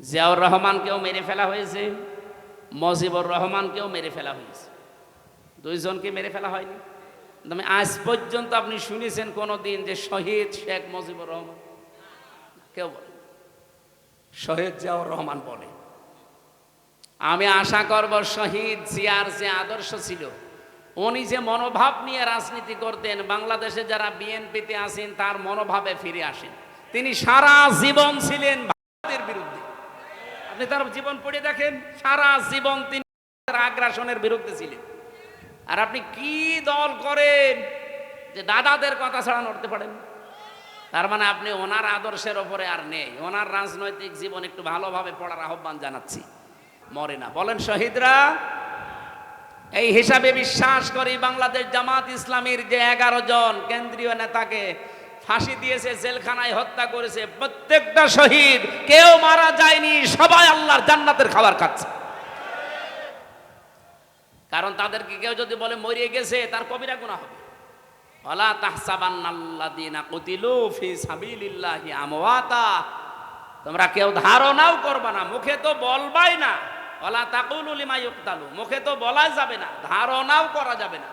জিয়াউর রহমানকেও মেরে ফেলা হয়েছে, মুজিবুর রহমানকেও মেরে ফেলা হয়েছে, দুইজনকে মেরে ফেলা হয়নি। তবে আজ পর্যন্ত আপনি শুনেছেন কোনোদিন যে শহীদ শেখ মুজিবুর রহমান? কেউ বলে শহীদ জিয়াউর রহমান বলে। আমি আশা করব শহীদ জিয়ার যে আদর্শ ছিল, উনি যে মনোভাব নিয়ে রাজনীতি করতেন, বাংলাদেশে যারা বিএনপিতে আছেন তার মনোভাবে ফিরে আসেন। তিনি সারা জীবন ছিলেন ভারতের বিরুদ্ধে। আপনি তার জীবন পড়ে দেখেন, সারা জীবন তিনি আগ্রাসনের বিরুদ্ধে ছিলেন। আর আপনি কি দল করেন যে দাদাদের কথা ছাড়া নড়তে পারেন? তার মানে আপনি ওনার আদর্শের ওপরে আর নেই। ওনার রাজনৈতিক জীবন একটু ভালোভাবে পড়ার আহ্বান জানাচ্ছি। মরে না বলেন শহীদরা। এই হিসাবে বিশ্বাস করি বাংলাদেশ জামাত ইসলামীর যে 11 জন কেন্দ্রীয় নেতাকে ফাঁসি দিয়েছে, জেলখানায় হত্যা করেছে, প্রত্যেকটা শহীদ, কেউ মারা যায়নি, সবাই আল্লাহর জান্নাতের খাবার খাচ্ছে। কারণ তাদেরকে কেউ যদি বলে মরিয়ে গেছে, তার কবিরা গুনাহ হবে। ওয়ালা তাহসাবান্নাল্লাযীনা কুতিলু ফি সাবিলিল্লাহি আমওয়াতা, তোমরা কেউ ধারণাও করবা না, মুখে তো বলবাই না। ওয়ালা তাকুলু লিমা ইউকতালু, মুখে তো বলা যাবে না, ধারণাও করা যাবে না।